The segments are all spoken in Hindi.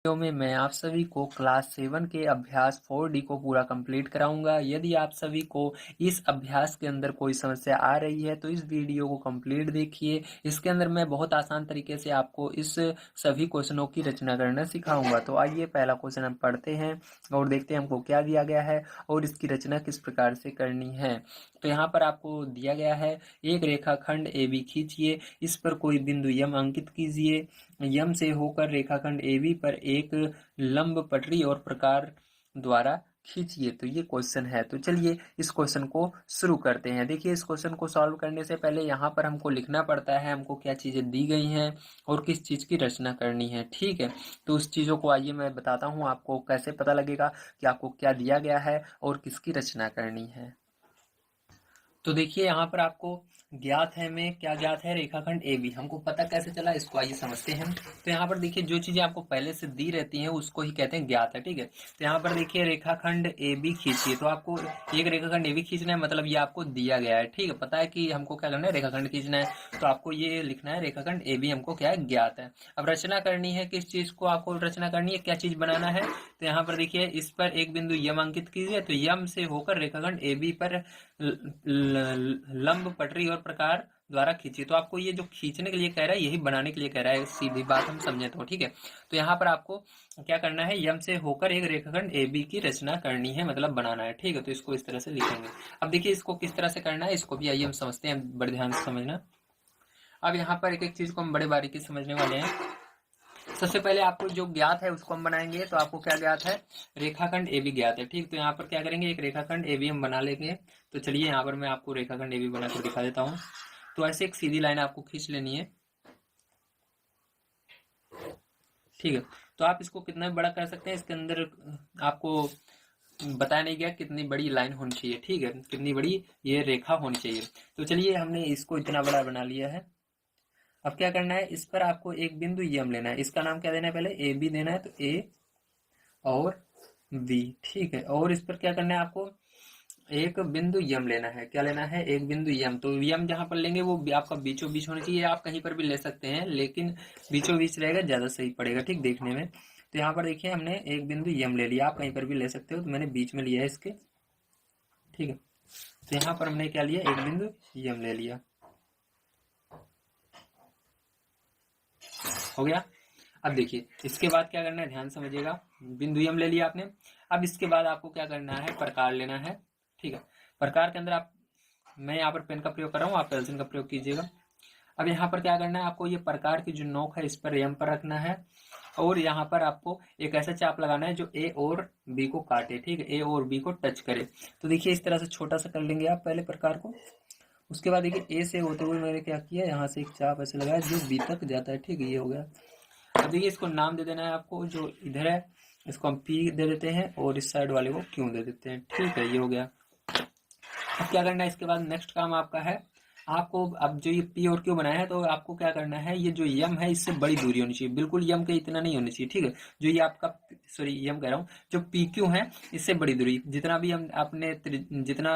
वीडियो में मैं आप सभी को क्लास 7 के अभ्यास 4D को पूरा कंप्लीट कराऊंगा। यदि आप सभी को इस अभ्यास के अंदर कोई समस्या आ रही है तो इस वीडियो को कंप्लीट देखिए। इसके अंदर मैं बहुत आसान तरीके से आपको इस सभी क्वेश्चनों की रचना करना सिखाऊंगा। तो आइए पहला क्वेश्चन हम पढ़ते हैं और देखते हैं हमको क्या दिया गया है और इसकी रचना किस प्रकार से करनी है। तो यहाँ पर आपको दिया गया है, एक रेखाखंड AB खींचिए, इस पर कोई बिंदु यम अंकित कीजिए, यम से होकर रेखाखंड AB पर एक लंब पटरी और प्रकार द्वारा खींचिए। तो ये क्वेश्चन है। तो चलिए इस क्वेश्चन को शुरू करते हैं। देखिए, इस क्वेश्चन को सॉल्व करने से पहले यहाँ पर हमको लिखना पड़ता है हमको क्या चीज़ें दी गई हैं और किस चीज़ की रचना करनी है। ठीक है, तो उस चीज़ों को आइए मैं बताता हूँ आपको कैसे पता लगेगा कि आपको क्या दिया गया है और किसकी रचना करनी है। तो देखिए यहाँ पर आपको ज्ञात है, में क्या ज्ञात है, रेखाखंड AB। हमको पता कैसे चला, इसको आइए समझते हैं। तो यहाँ पर देखिए जो चीजें आपको पहले से दी रहती हैं उसको ही कहते हैं ज्ञात है। ठीक है, तो यहाँ पर देखिए रेखाखंड AB खींचिए, तो आपको एक रेखाखंड AB खींचना है, मतलब ये आपको दिया गया है। ठीक है, पता है कि हमको क्या करना है, रेखाखंड खींचना है, तो आपको ये लिखना है रेखाखंड AB हमको क्या है, ज्ञात है। अब रचना करनी है, किस चीज को आपको रचना करनी है, क्या चीज बनाना है। तो यहाँ पर देखिए इस पर एक बिंदु यम अंकित कीजिए, तो यम से होकर रेखाखंड AB पर लंब पटरी और प्रकार द्वारा खींची। तो आपको ये जो खींचने के लिए कह रहा है यही बनाने के लिए कह रहा है, सीधी बात हम समझे तो। ठीक है, तो यहाँ पर आपको क्या करना है, यम से होकर एक रेखाखंड AB की रचना करनी है, मतलब बनाना है। ठीक है, तो इसको इस तरह से लिखेंगे। अब देखिए इसको किस तरह से करना है, इसको भी आइए हम समझते हैं, बड़े ध्यान से समझना। अब यहाँ पर एक एक चीज को हम बड़े बारीकी से समझने वाले हैं। सबसे पहले आपको जो ज्ञात है उसको हम बनाएंगे। तो आपको क्या ज्ञात है, रेखाखंड AB ज्ञात है। ठीक, तो यहाँ पर क्या करेंगे, एक रेखाखंड AB हम बना लेंगे। तो चलिए यहाँ पर मैं आपको रेखाखंड AB बनाकर दिखा देता हूँ। तो ऐसे एक सीधी लाइन आपको खींच लेनी है। ठीक है, तो आप इसको कितना बड़ा कर सकते हैं, इसके अंदर आपको बताया नहीं गया कितनी बड़ी लाइन होनी चाहिए। ठीक है, कितनी बड़ी ये रेखा होनी चाहिए। तो चलिए हमने इसको इतना बड़ा बना लिया है। अब क्या करना है, इस पर आपको एक बिंदु यम लेना है, इसका नाम क्या देना है, पहले AB देना है, तो A और B। ठीक है, और इस पर क्या करना है, आपको एक बिंदु यम लेना है। क्या लेना है, एक बिंदु यम। तो यम जहां पर लेंगे वो आपका बीचों बीच होना चाहिए, आप कहीं पर भी ले सकते हैं लेकिन बीचों बीच रहेगा ज्यादा सही पड़ेगा, ठीक देखने में। तो यहाँ पर देखिए हमने एक बिंदु यम ले लिया, आप कहीं पर भी ले सकते हो, तो मैंने बीच में लिया है इसके। ठीक है, तो यहाँ पर हमने क्या लिया, एक बिंदु यम ले लिया, हो गया। अब देखिए इसके बाद क्या करना है, ध्यान समझिएगा, बिंदु यम ले लिया आपने। अब इसके बाद आपको क्या करना है, प्रकार लेना है। ठीक है, प्रकार के अंदर आप, मैं यहाँ पर पेन का प्रयोग कर रहा हूँ, आप पेंसिल का प्रयोग कीजिएगा। अब यहाँ पर क्या करना है, आपको ये प्रकार की जो नोक है इस पर यम पर रखना है और यहाँ पर आपको एक ऐसा चाप लगाना है जो A और B को काटे। ठीक है, A और B को टच करे। तो देखिए इस तरह से छोटा सा कर लेंगे आप पहले प्रकार को। उसके बाद देखिए A से होते हुए मैंने क्या किया, यहाँ से एक चाप ऐसे लगाया जो B तक जाता है। ठीक है, ये हो गया। अब देखिए इसको नाम दे देना है आपको, जो इधर है इसको हम P दे देते हैं और इस साइड वाले को Q दे देते हैं। ठीक है, ये हो गया। अब क्या करना है, इसके बाद नेक्स्ट काम आपका है, आपको अब जो ये P और Q बनाया है तो आपको क्या करना है, ये जो यम है इससे बड़ी दूरी होनी चाहिए, बिल्कुल यम के इतना नहीं होनी चाहिए। ठीक है, जो ये आपका, सॉरी यम कह रहा हूँ, जो PQ है इससे बड़ी दूरी, जितना भी हम आपने जितना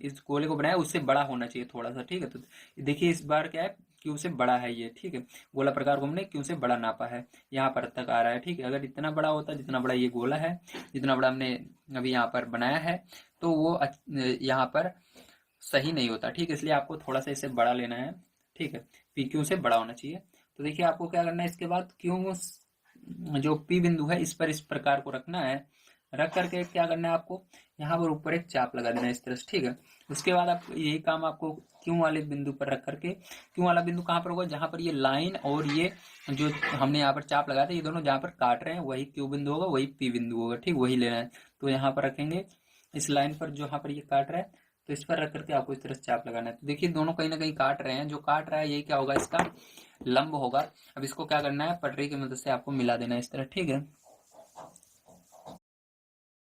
इस गोले को बनाया उससे बड़ा होना चाहिए थोड़ा सा। ठीक है, तो देखिए इस बार क्या है, Q से बड़ा है ये। ठीक है, गोला प्रकार को हमने Q से बड़ा नापा है, यहाँ पर तक आ रहा है। ठीक है, अगर इतना बड़ा होता, जितना बड़ा ये गोला है, जितना बड़ा हमने अभी यहाँ पर बनाया है, तो वो यहाँ पर सही नहीं होता। ठीक है, इसलिए आपको थोड़ा सा इसे बड़ा लेना है। ठीक है, PQ से बड़ा होना चाहिए। तो देखिए आपको क्या करना है, इसके बाद Q जो P बिंदु है इस पर इस प्रकार को रखना है। रख करके क्या करना है, आपको यहाँ पर ऊपर एक चाप लगा देना है इस तरह से। ठीक है, उसके बाद आप यही काम आपको Q वाले बिंदु पर रख करके, Q वाला बिंदु कहाँ पर होगा, जहां पर ये लाइन और ये जो हमने यहाँ पर चाप लगाया था ये दोनों जहां पर काट रहे हैं वही Q बिंदु होगा, वही P बिंदु होगा। ठीक, वही लेना है। तो यहाँ पर रखेंगे इस लाइन पर जो यहाँ पर ये काट रहा है, तो इस पर रख करके आपको इस तरह से चाप लगाना है। तो देखिए दोनों कहीं ना कहीं काट रहे हैं, जो काट रहा है यही क्या होगा, इसका लंब होगा। अब इसको क्या करना है, पटरी की मदद से आपको मिला देना है इस तरह। ठीक है,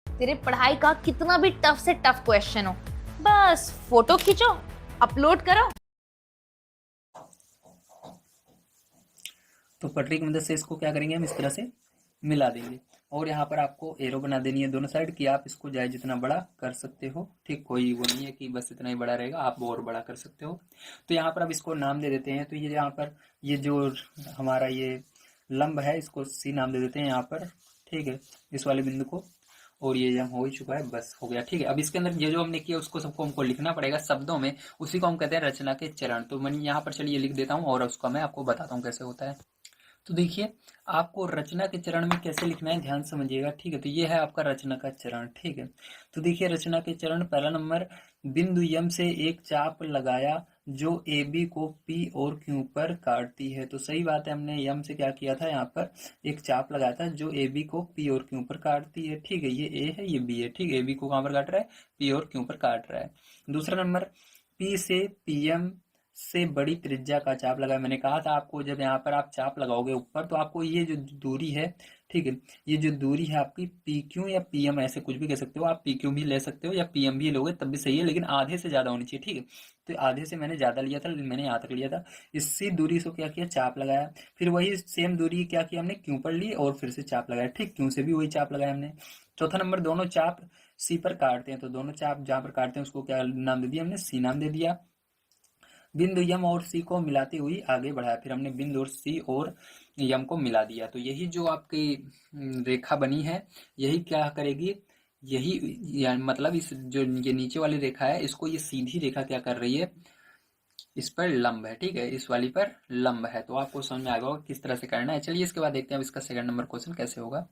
तेरे पढ़ाई का कितना भी टफ से टफ क्वेश्चन हो, बस फोटो खींचो, अपलोड करो। तो पटरी की मदद से इसको क्या करेंगे, हम इस तरह से मिला देंगे। और यहाँ पर आपको एरो बना देनी है दोनों साइड की, आप इसको चाहे जितना बड़ा कर सकते हो। ठीक, कोई वो नहीं है कि बस इतना ही बड़ा रहेगा, आप और बड़ा कर सकते हो। तो यहाँ पर अब इसको नाम दे देते हैं। तो ये यहाँ पर ये जो हमारा ये लंब है, इसको सी नाम दे देते हैं यहाँ पर, ठीक है, इस वाले बिंदु को। और ये जब हो ही चुका है, बस हो गया, ठीक है। अब इसके अंदर ये जो हमने किया उसको सबको हमको लिखना पड़ेगा शब्दों में, उसी को हम कहते हैं रचना के चरण। तो मैं यहाँ पर चलिए लिख देता हूँ और उसका मैं आपको बताता हूँ कैसे होता है। तो देखिए आपको रचना के चरण में कैसे लिखना है, ध्यान समझिएगा, ठीक है। तो ये है आपका रचना का चरण, ठीक है। तो देखिए रचना के चरण, पहला नंबर, बिंदु यम से एक चाप लगाया जो ए बी को पी और क्यू पर काटती है। तो सही बात है, हमने यम से क्या किया था, यहाँ पर एक चाप लगाया था जो ए बी को पी और क्यू पर काटती है, ठीक है। ये ए है, ये बी है, ठीक है। ए बी को कहाँ पर काट रहा है, पी और क्यू पर काट रहा है। दूसरा नंबर, पी से पीएम से बड़ी त्रिज्या का चाप लगाया। मैंने कहा था आपको, जब यहाँ पर आप चाप लगाओगे ऊपर, तो आपको ये जो दूरी है, ठीक है, ये जो दूरी है आपकी पी क्यू या पी एम, ऐसे कुछ भी कह सकते हो आप, पी क्यू भी ले सकते हो या पी एम भी लोगे तब भी सही है, लेकिन आधे से ज्यादा होनी चाहिए, ठीक है। तो आधे से मैंने ज्यादा लिया था, मैंने यहाँ तक लिया था। इसी दूरी से क्या किया, चाप लगाया। फिर वही सेम दूरी क्या किया हमने, क्यू पर ली और फिर से चाप लगाया, ठीक, क्यू से भी वही चाप लगाया हमने। चौथा नंबर, दोनों चाप सी पर काटते हैं। तो दोनों चाप जहाँ पर काटते हैं उसको क्या नाम दे दिया हमने, सी नाम दे दिया। बिंदु यम और सी को मिलाते हुए आगे बढ़ाया। फिर हमने बिंदु और सी और यम को मिला दिया। तो यही जो आपकी रेखा बनी है, यही क्या करेगी, यही मतलब इस जो ये नीचे वाली रेखा है, इसको ये सीधी रेखा क्या कर रही है, इस पर लंब है, ठीक है, इस वाली पर लंब है। तो आपको समझ में आ गया किस तरह से करना है। चलिए इसके बाद देखते हैं अब इसका सेकंड नंबर क्वेश्चन कैसे होगा।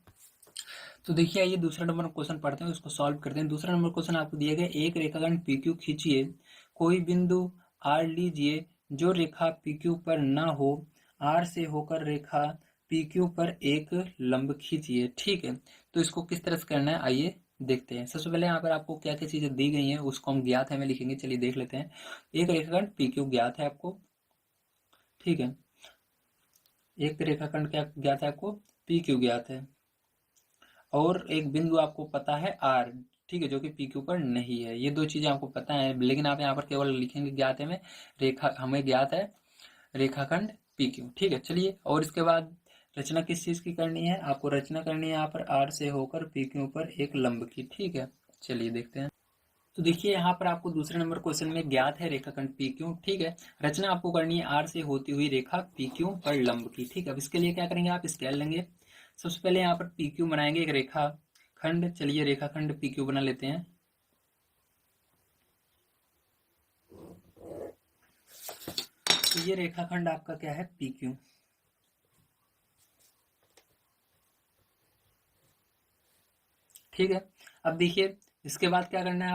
तो देखिए आइए दूसरा नंबर क्वेश्चन पढ़ते हैं, उसको सॉल्व करते हैं। दूसरा नंबर क्वेश्चन आपको दिया गया, एक रेखाखंड PQ खींचिए, कोई बिंदु R लीजिए जो रेखा PQ पर न हो, R से होकर रेखा PQ पर एक लंब खींचिए, ठीक है। तो इसको किस तरह से करना है आइए देखते हैं। सबसे पहले यहाँ पर आपको क्या क्या चीजें दी गई हैं उसको हम ज्ञात है में लिखेंगे, चलिए देख लेते हैं। एक रेखाखंड PQ ज्ञात है आपको, ठीक है, एक रेखाखंड क्या ज्ञात है आपको, PQ ज्ञात है, और एक बिंदु आपको पता है R, ठीक है, जो कि PQ पर नहीं है। ये दो चीजें आपको पता है, लेकिन आप यहाँ पर केवल लिखेंगे ज्ञात है में, रेखा हमें ज्ञात है रेखाखंड PQ, ठीक है। चलिए और इसके बाद रचना किस चीज की करनी है, आपको रचना करनी है यहाँ पर R से होकर PQ पर एक लंब की, ठीक है। चलिए देखते हैं। तो देखिए यहाँ पर आपको दूसरे नंबर क्वेश्चन में ज्ञात है रेखाखंड PQ, ठीक है, रचना आपको करनी है R से होती हुई रेखा PQ पर लंब की, ठीक है। अब इसके लिए क्या करेंगे, आप स्केल लेंगे। सबसे पहले यहाँ पर PQ बनाएंगे एक रेखा खंड, चलिए रेखाखंड PQ बना लेते हैं। तो ये रेखाखंड आपका क्या है, PQ, ठीक है। अब देखिए इसके बाद क्या करना है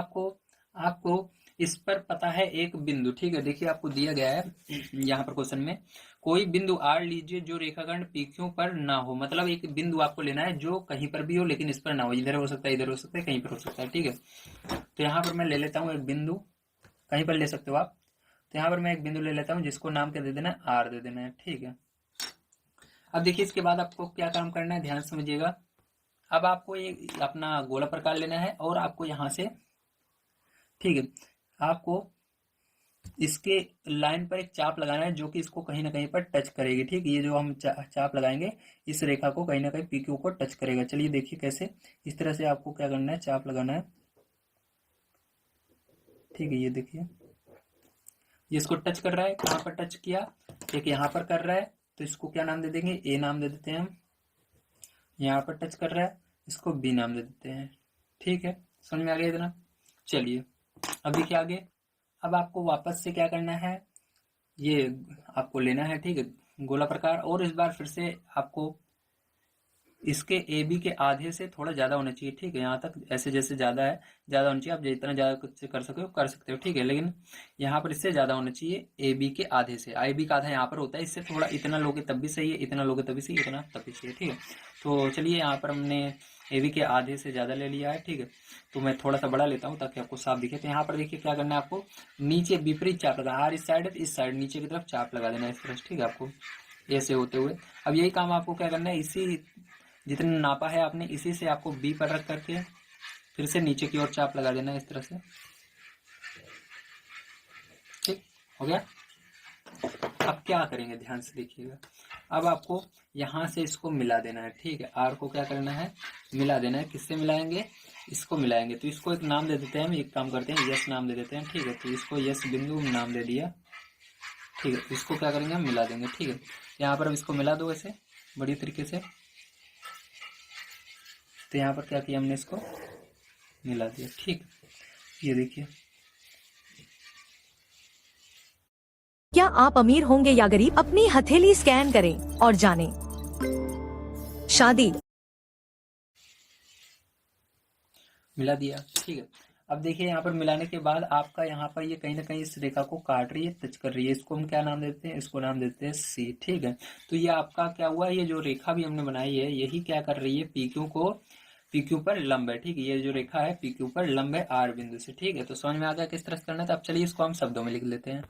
आपको इस पर पता है एक बिंदु, ठीक है। देखिए आपको दिया गया है यहाँ पर क्वेश्चन में, कोई बिंदु R लीजिए जो रेखाखंड PQ पर ना हो, मतलब एक बिंदु आपको लेना है जो कहीं पर भी हो लेकिन इस पर ना हो, इधर हो सकता है, इधर हो सकता है, कहीं पर हो सकता है, ठीक है। तो यहाँ पर मैं ले लेता हूँ एक बिंदु, कहीं पर ले सकते हो आप। तो यहाँ पर मैं एक बिंदु ले लेता हूँ जिसको नाम क्या दे देना है, R दे देना है, ठीक है। अब देखिए इसके बाद आपको क्या काम करना है, ध्यान समझिएगा। अब आपको एक अपना गोला प्रकार लेना है और आपको यहाँ से, ठीक है, आपको इसके लाइन पर एक चाप लगाना है जो कि इसको कहीं ना कहीं पर टच करेगी, ठीक है। ये जो हम चाप लगाएंगे इस रेखा को कहीं ना कहीं PQ को टच करेगा। चलिए देखिए कैसे, इस तरह से आपको क्या करना है, चाप लगाना है, ठीक है। ये देखिए ये इसको टच कर रहा है, कहाँ पर टच किया, एक यहाँ पर कर रहा है, तो इसको क्या नाम दे देंगे, A नाम दे देते हैं हम। यहाँ पर टच कर रहा है, इसको B नाम दे देते हैं, ठीक है। समझ में आ गया इतना। चलिए अब देखिए आगे, अब आपको वापस से क्या करना है, ये आपको लेना है, ठीक है, गोला प्रकार, और इस बार फिर से आपको इसके AB के आधे से थोड़ा ज्यादा होना चाहिए, ठीक है। यहाँ तक ऐसे जैसे ज्यादा है, ज्यादा होना चाहिए, आप जितना ज्यादा कुछ कर सकते हो, ठीक है। लेकिन यहाँ पर इससे ज्यादा होना चाहिए, AB के आधे से, IB का आधा यहाँ पर होता है, इससे थोड़ा इतना लोगे तब भी सही है, इतना लोगे तब भी सही, इतना तब भी सही है, ठीक है। तो चलिए यहाँ पर हमने AB के आधे से ज्यादा ले लिया है, ठीक है। तो मैं थोड़ा सा बड़ा लेता हूँ ताकि आपको साफ दिखे। तो यहाँ पर देखिए क्या करना है, आपको नीचे विपरीत चाप लगा, R इस साइड है, इस साइड नीचे की तरफ चाप लगा देना है इस तरह, ठीक है, आपको ऐसे होते हुए। अब यही काम आपको क्या करना है, इसी जितना नापा है आपने इसी से आपको B पर रख करके फिर से नीचे की ओर चाप लगा देना है इस तरह से, ठीक हो गया। अब क्या करेंगे, ध्यान से देखिएगा। अब आपको यहाँ से इसको मिला देना है, ठीक है। R को क्या करना है, मिला देना है। किससे मिलाएंगे, इसको मिलाएंगे। तो इसको एक नाम दे देते हैं, हम एक काम करते हैं, यस नाम दे देते हैं, ठीक है। तो इसको यस बिंदु नाम दे दिया, ठीक है। इसको क्या करेंगे, हम मिला देंगे, ठीक है। यहाँ पर अब इसको मिला दो ऐसे, बढ़िया तरीके से। तो यहाँ पर क्या किया हमने, इसको मिला दिया। ठीक, ये देखिए। क्या आप अमीर होंगे या गरीब? अपनी हथेली स्कैन करें और जानें। शादी। मिला दिया। ठीक है, अब देखिए यहाँ पर मिलाने के बाद आपका यहाँ पर ये कहीं ना कहीं इस रेखा को काट रही है, टच कर रही है। इसको हम क्या नाम देते हैं, इसको नाम देते हैं सी। ठीक है, तो ये आपका क्या हुआ, ये जो रेखा भी हमने बनाई है यही क्या कर रही है, पीक्यू पर लंब है। ठीक है, ये जो रेखा है पीक्यू पर लंब है आर बिंदु से। ठीक है, तो समझ में आ गया किस तरह से करना है। तो अब चलिए इसको हम शब्दों में लिख लेते हैं।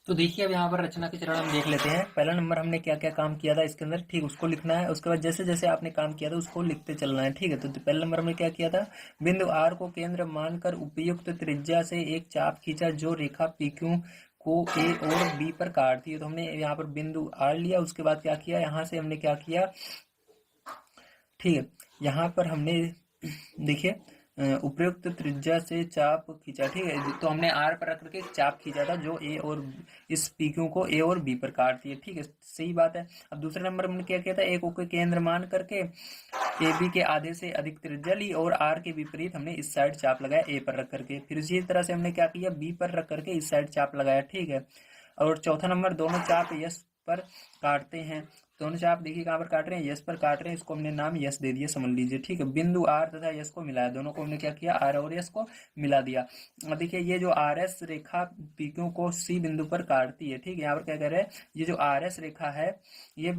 तो देखिए अब यहाँ पर रचना के चरण हम देख लेते हैं। पहला नंबर हमने क्या क्या काम किया था इसके अंदर, ठीक, उसको लिखना है। उसके बाद जैसे जैसे आपने काम किया था उसको लिखते चलना है। ठीक है, तो पहला नंबर हमने क्या किया था, बिंदु आर को केंद्र मानकर उपयुक्त त्रिज्या से एक चाप खींचा जो रेखा पीक्यू को ए और बी पर काटती है। तो हमने यहाँ पर बिंदु आर लिया, उसके बाद क्या किया, यहाँ से हमने क्या किया, ठीक है, यहाँ पर हमने देखिए उपयुक्त त्रिज्या से चाप खींचा। ठीक है, तो हमने आर पर रख करके चाप खींचा था जो ए और इस पीक्यू को ए और बी पर काटती है। ठीक है, सही बात है। अब दूसरे नंबर हमने क्या किया था, ए को केंद्र मान करके ए बी के आधे से अधिक त्रिज्या ली और आर के विपरीत हमने इस साइड चाप लगाया ए पर रख करके। फिर इसी तरह से हमने क्या किया, बी पर रख करके इस साइड चाप लगाया। ठीक है, और चौथा नंबर दोनों चाप यस पर काटते हैं। दोनों चाप देखिए कहाँ पर काट रहे हैं, यस पर काट रहे हैं। इसको हमने नाम यस दे दिया, समझ लीजिए। ठीक है, बिंदु आर तथा यस को मिलाया, दोनों को हमने क्या किया, आर और यस को मिला दिया। अब देखिए ये जो आर एस रेखा पीक्यू को सी बिंदु पर काटती है। ठीक है, यहाँ पर क्या कह रहे हैं, ये जो आर एस रेखा है ये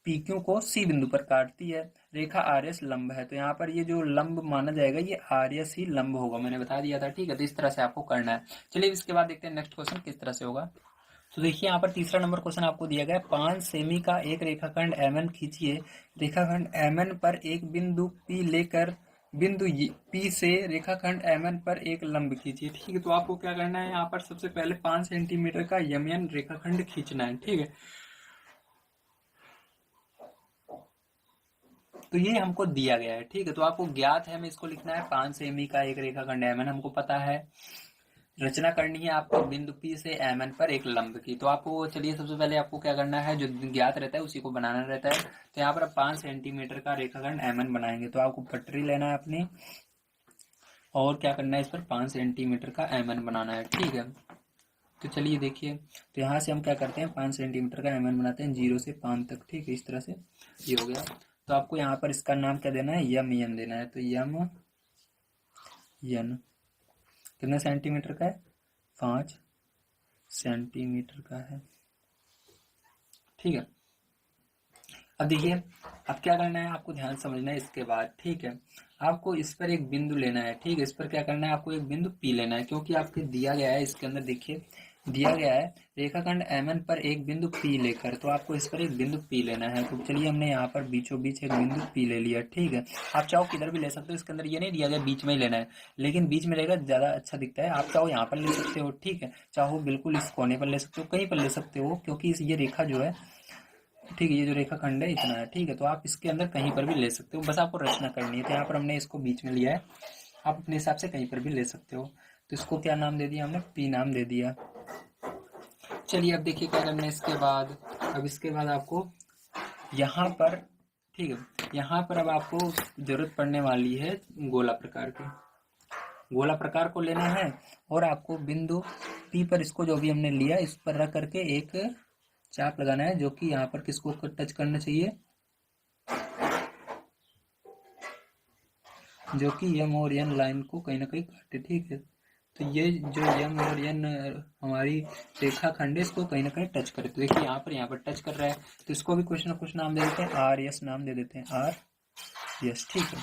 पीक्यू को सी बिंदु पर काटती है। रेखा आर एस लंब है, तो यहाँ पर ये जो लंब माना जाएगा ये आर एस ही लंब होगा, मैंने बता दिया था। ठीक है, तो इस तरह से आपको करना है। चलिए इसके बाद देखते हैं नेक्स्ट क्वेश्चन किस तरह से होगा। तो देखिए यहाँ पर तीसरा नंबर क्वेश्चन आपको दिया गया है, 5 सेमी का एक रेखाखंड एमएन खींचिए। रेखाखंड एमएन पर एक बिंदु पी लेकर बिंदु पी से रेखाखंड एमएन पर एक लंब खींचिए। ठीक है, तो आपको क्या करना है, यहाँ पर सबसे पहले 5 सेंटीमीटर का यमन रेखाखंड खींचना है। ठीक है, तो ये हमको दिया गया है। ठीक है, तो आपको ज्ञात है, हमें इसको लिखना है 5 सेमी का एक रेखाखंड एमएन हमको पता है। रचना करनी है आपको बिंदु पी से एमएन पर एक लंब की। तो आपको चलिए सबसे पहले आपको क्या करना है, जो ज्ञात रहता है उसी को बनाना रहता है। तो यहाँ पर आप 5 सेंटीमीटर का रेखाखंड एमएन बनाएंगे। तो आपको पटरी लेना है अपनी और क्या करना है, इस पर 5 सेंटीमीटर का एमएन बनाना है। ठीक है, तो चलिए देखिए, तो यहाँ से हम क्या करते हैं, 5 सेंटीमीटर का एमएन बनाते हैं 0 से 5 तक। ठीक है, इस तरह से ये हो गया। तो आपको यहाँ पर इसका नाम क्या देना है, यम यन देना है। तो यम यन कितने सेंटीमीटर का है, 5 सेंटीमीटर का है। ठीक है, अब देखिए अब क्या करना है, आपको ध्यान समझना है इसके बाद। ठीक है, आपको इस पर एक बिंदु लेना है। ठीक है, इस पर क्या करना है, आपको एक बिंदु पी लेना है, क्योंकि आपके दिया गया है इसके अंदर, देखिए दिया गया है रेखाखंड एमएन पर एक बिंदु पी लेकर, तो आपको इस पर एक बिंदु पी लेना है। तो चलिए हमने यहाँ पर बीचों बीच एक बिंदु पी ले लिया। ठीक है, आप चाहो किधर भी ले सकते हो, इसके अंदर ये नहीं दिया गया बीच में ही लेना है, लेकिन बीच में रहेगा ज्यादा अच्छा दिखता है। आप चाहो यहाँ पर ले सकते हो, ठीक है, चाहो बिल्कुल इस कोने पर ले सकते हो, कहीं पर ले सकते हो, क्योंकि ये रेखा जो है, ठीक है, ये जो रेखा खंड है इतना है। ठीक है, तो आप इसके अंदर कहीं पर भी ले सकते हो, बस आपको रचना करनी है। तो यहाँ पर हमने इसको बीच में लिया है, आप अपने हिसाब से कहीं पर भी ले सकते हो। तो इसको क्या नाम दे दिया हमने, पी नाम दे दिया। चलिए अब देखिए क्या करना है इसके बाद। अब इसके बाद आपको यहाँ पर, ठीक है, यहाँ पर अब आपको जरूरत पड़ने वाली है गोला प्रकार की। गोला प्रकार को लेना है और आपको बिंदु पी पर इसको जो भी हमने लिया इस पर रख करके एक चाप लगाना है, जो कि यहाँ पर किसको टच करना चाहिए, जो कि यम और एन लाइन को कहीं ना कहीं काटे। ठीक है, तो ये जो यम और एन हमारी रेखा खंड है इसको कहीं ना कहीं टच करे। तो देखिए यहाँ पर टच कर रहा है, तो इसको भी कुछ ना कुछ नाम दे देते हैं, आर यस नाम दे देते हैं, आर यस। ठीक है,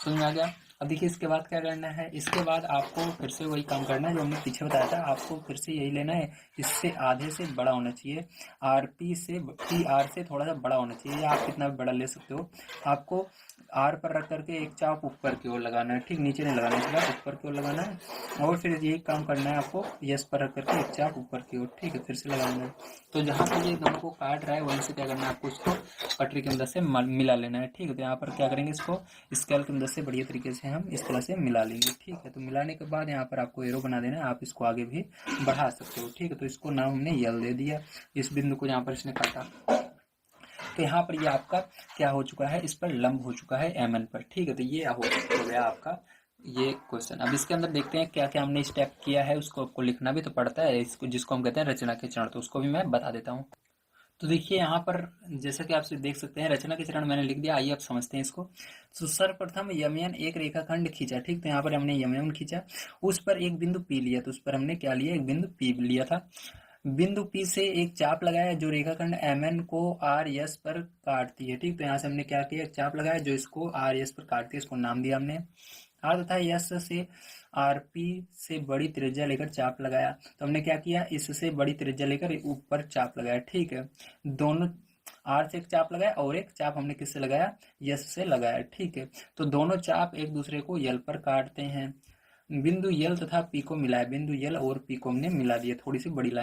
समझ में आ गया। अब देखिए इसके बाद क्या करना है, इसके बाद आपको फिर से वही काम करना है जो हमने पीछे बताया था। आपको फिर से यही लेना है, इससे आधे से बड़ा होना चाहिए, आर पी से पी आर से थोड़ा सा बड़ा होना चाहिए, या आप कितना भी बड़ा ले सकते हो। आपको आर पर रख करके एक चाप ऊपर की ओर लगाना है, ठीक, नीचे नहीं लगाना है, ऊपर की ओर लगाना है। और फिर यही काम करना है आपको, यस पर रख करके एक चाप ऊपर की ओर, ठीक है, फिर से लगाना है। तो जहाँ पर ये दोनों को काट रहा है वहीं से क्या करना है, आपको इसको पटरी की मदद से मिला लेना है। ठीक है, तो यहाँ पर क्या करेंगे, इसको स्केल की मदद से बढ़िया तरीके से हम इस तरह से मिला लेंगे। ठीक है, तो मिलाने के बाद यहाँ पर आपको एरो बना देना है, आप इसको आगे भी बढ़ा सकते हो। ठीक है, तो इसको नाम हमने यल दे दिया, इस बिंदु को जहाँ पर इसने काटा। तो यहाँ पर ये आपका क्या हो चुका है, इस पर लंब हो चुका है MN पर। ठीक है, तो ये हो गया आपका ये क्वेश्चन। अब इसके अंदर देखते हैं क्या क्या हमने स्टेप किया है, उसको आपको लिखना भी तो पड़ता है, इसको जिसको हम कहते हैं रचना के चरण, तो उसको भी मैं बता देता हूँ। तो देखिए यहाँ पर जैसा कि आप देख सकते हैं रचना के चरण मैंने लिख दिया, आइए अब समझते हैं इसको। तो सर्वप्रथम यमयन एक रेखाखंड खींचा, ठीक, तो यहाँ पर हमने यमयन खींचा, उस पर एक बिंदु P लिया, तो उस पर हमने क्या लिया, एक बिंदु P लिया था। बिंदु P से एक चाप लगाया जो रेखाखंड MN को RS पर काटती है, ठीक, तो यहाँ से हमने क्या किया, एक चाप लगाया जो इसको RS पर काटती है, इसको नाम दिया हमने R तथा S से RP से बड़ी त्रिज्या लेकर चाप लगाया, तो हमने क्या किया, इससे बड़ी त्रिज्या लेकर ऊपर चाप लगाया। ठीक है, दोनों R से एक चाप लगाया और एक चाप हमने किससे लगाया, S से लगाया। ठीक है, तो दोनों चाप एक दूसरे को L पर काटते हैं। बिंदु L तथा P को मिलाया, बिंदु L और P को हमने मिला दिया, थोड़ी सी बड़ी लाइन